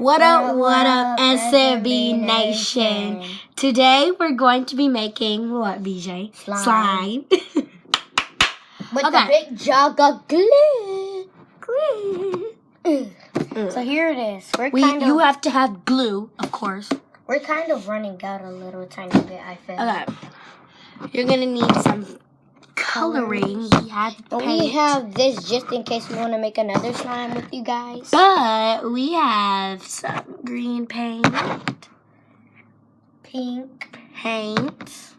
What up, SMB Nation? Today we're going to be making what, BJ? Slime. With the big jug of glue. So here it is. You have to have glue, of course. We're kind of running out a little tiny bit, I feel. Okay. You're going to need some coloring. We have this just in case we want to make another slime with you guys. But we have some green paint, pink paints,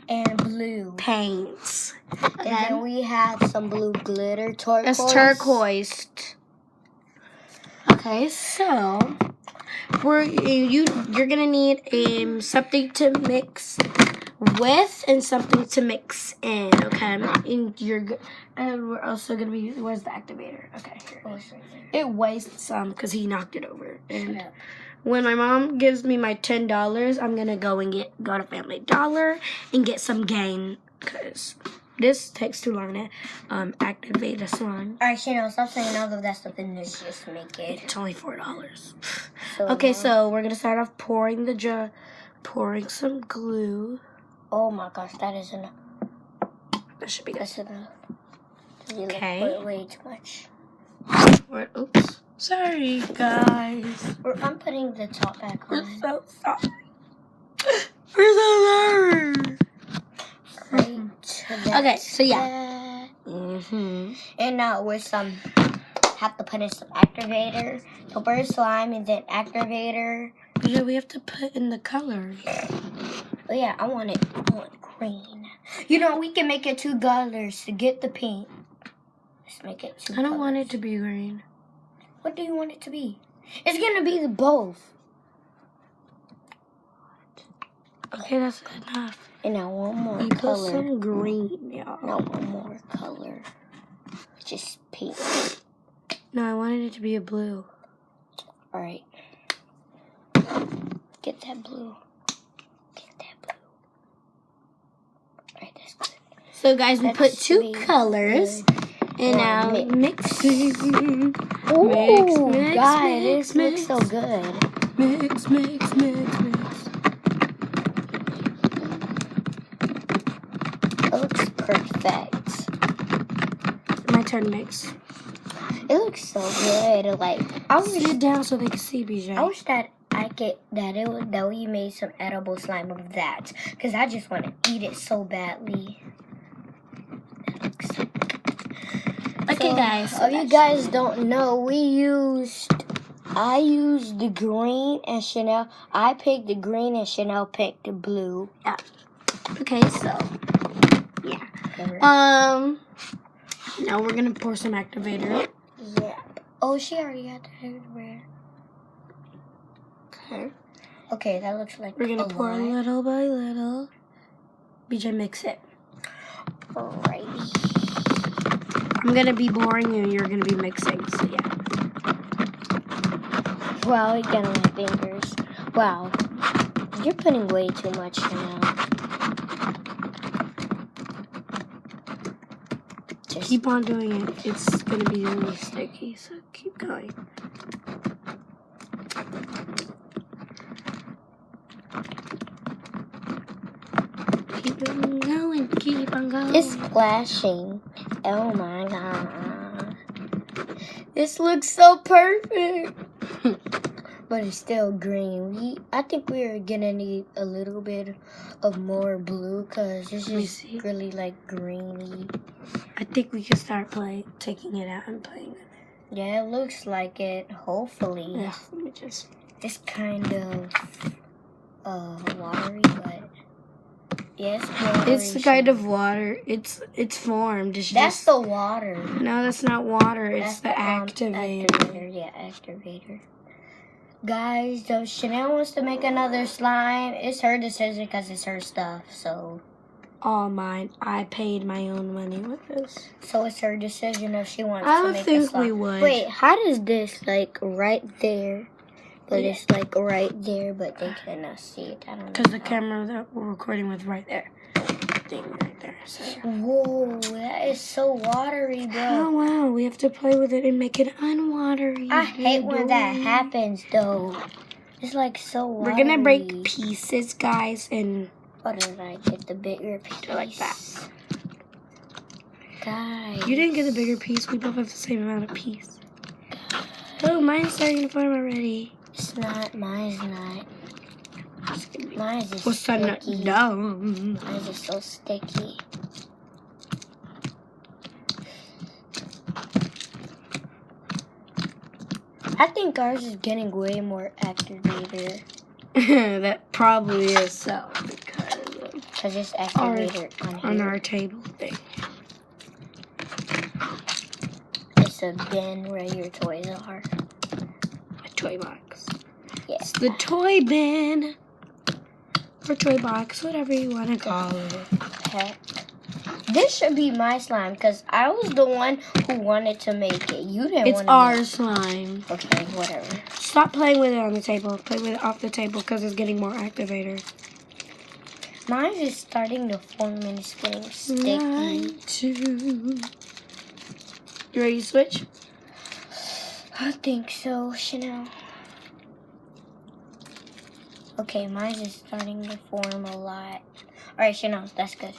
and blue paints. And then we have some blue glitter, turquoise. That's turquoise. Okay, so you're gonna need something to mix with and something to mix in. Okay, and we're also gonna be. Where's the activator? Okay, here it is. It weighs some because he knocked it over. And when my mom gives me my $10, I'm gonna go to Family Dollar and get some Gain because this takes too long to activate a slime. Alright, stop saying all of that stuff and just make it. It's only $4. Okay, so we're gonna start off pouring some glue. Oh my gosh, that is enough. That should be good. That's enough. Okay. You put way too much. Oops. Sorry, guys. I'm putting the top back on. We're so sorry. We're so sorry. Great. Okay, so yeah. And now with have to put in some activator. So first slime and then activator. Yeah, we have to put in the colors. Oh yeah, I want green. We can make it 2 colors to get the pink. Let's make it 2 I don't want it to be green. What do you want it to be? It's gonna be both. Okay, that's enough. And now one more color. Put some green, y'all. Now one more color. Just pink. No, I wanted it to be a blue. Alright. Get that blue. Alright, that's good. So guys, we put 2 colors. And now mixing. Ooh, guys, this looks so good. Mix. It looks perfect. My turn to mix. It looks so good. Sit down so they can see, BJ. I wish that we made some edible slime of that, because I just want to eat it so badly. That looks so good. Okay, guys. So you guys don't know, I used the green and Chanel. I picked the green and Chanel picked the blue. Yeah. Okay, so yeah. Now we're gonna pour some activator. Yeah. Oh, she already had the activator. Okay. Okay, that looks like we're gonna pour little by little. BJ, mix it. Alrighty. I'm gonna be pouring and you're gonna be mixing. So yeah. Wow, it got on my fingers. Wow, you're putting way too much now. Keep on doing it. It's gonna be really sticky, so keep going. Keep on going, keep on going. It's splashing. Oh my god. This looks so perfect. But it's still green. I think we're gonna need a little bit of more blue because this is really greeny. I think we can start taking it out and playing with it. Yeah, it looks like it. Hopefully. Yeah, let me just. It's kind of watery, but yes, it's kind of water. It's formed. That's the water. No, that's not water. It's the activator. Yeah, activator. Guys, so Chanel wants to make another slime. It's her decision because it's her stuff, so. All mine. I paid my own money with this. So it's her decision if she wants I to don't make think a slime. we would. Wait, how does this, right there, But it's like right there, but they cannot see it. I don't know. Because the camera that we're recording with right there. Thing right there. So. Whoa, that is so watery, bro. Oh wow, we have to play with it and make it unwatery. I hate when that happens, though. It's like so watery. We're gonna break pieces, guys, and Or did I get the bigger piece? do it like that. Guys. You didn't get the bigger piece. We both have the same amount of piece. Oh, mine's starting to form already. It's not. Mine's not. Mine's just What's that? sticky. No. Mine's just so sticky. I think ours is getting way more activated. That probably is so Because it's activated on our table thing. It's a bin where your toys are. A toy box. Yeah. It's the toy bin. Or toy box, whatever you want to call it. Heck. This should be my slime because I was the one who wanted to make it. You didn't It's want to our slime. Okay, whatever. Stop playing with it on the table. Play with it off the table because it's getting more activator. Mine is starting to form and it's getting sticky. Mine too. You ready to switch? I think so, Chanel. Okay, mine is starting to form a lot. Alright, Chanel, that's good.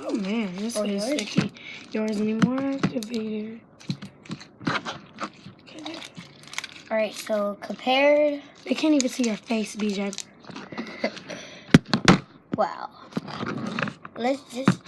Oh man, this Oh, is yours? sticky. Yours need more activator. Okay. Alright, so compared. They can't even see your face, BJ. Wow. Let's just.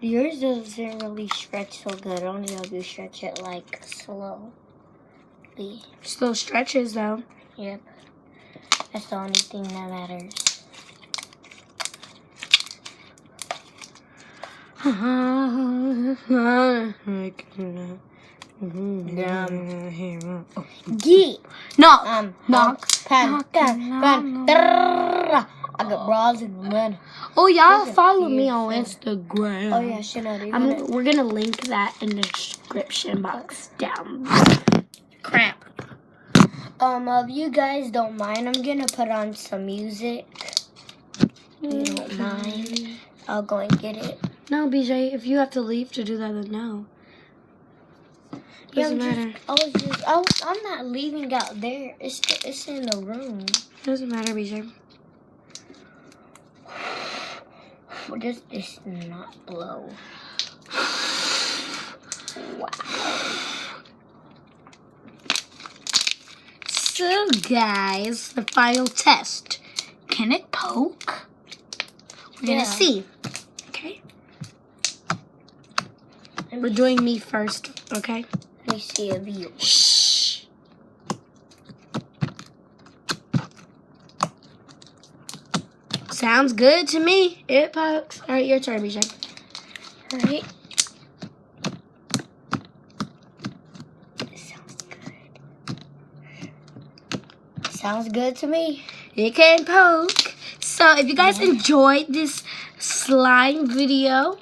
Yours doesn't really stretch so good. Only if you stretch it like slowly. Still stretches though. Yep. That's the only thing that matters. Get No. Knock. pen. I got bras in the money. Oh, y'all follow me on Instagram. Oh yeah, Chanel. We're gonna link that in the description box down. Crap. If you guys don't mind, I'm gonna put on some music. If you don't mind, I'll go and get it. No, BJ, if you have to leave to do that, then no. Doesn't matter. I'm not leaving out there. It's in the room. Doesn't matter, BJ. Does this not blow? Wow. So, guys, the final test. Can it poke? We're gonna see. Okay. We're doing me first. Okay. Let me see a view. Shh. Sounds good to me. It pokes. All right, your turn, BJ. All right. Sounds good. Sounds good to me. It can poke. So if you guys enjoyed this slime video,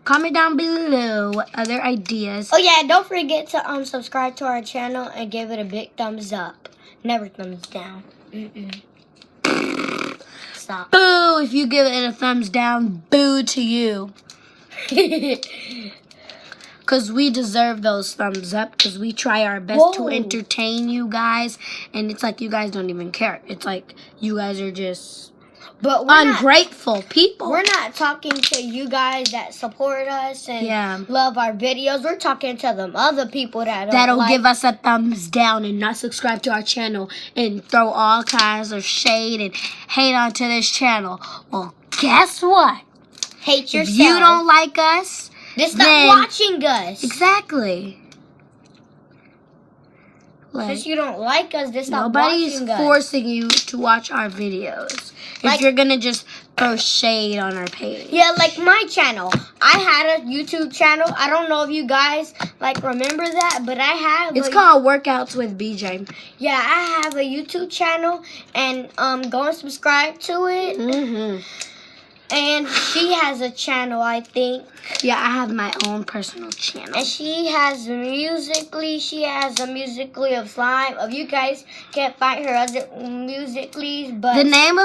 comment down below what other ideas. Oh yeah, don't forget to subscribe to our channel and give it a big thumbs up. Never thumbs down. Stop. Boo! If you give it a thumbs down, boo to you. Because we deserve those thumbs up. Because we try our best to entertain you guys. And it's like you guys don't even care. It's like you guys are just ungrateful people. We're not talking to you guys that support us and love our videos. We're talking to them other people that'll give us a thumbs down and not subscribe to our channel and throw all kinds of shade and hate onto this channel. Well, guess what? Hate yourself. If you don't like us, then stop watching us. Exactly. Like, Since you don't like us, then stop nobody's watching us. forcing you to watch our videos. Like- If you're gonna just throw shade on our page. Yeah, like my channel. I had a YouTube channel. I don't know if you guys like remember that, but I have. It's called Workouts with BJ. Yeah, I have a YouTube channel, and go and subscribe to it. Mm-hmm. And she has a channel, I think. Yeah, I have my own personal channel. And she has Musically. She has a Musically of slime. If you guys can't find her other Musicallys, but The name of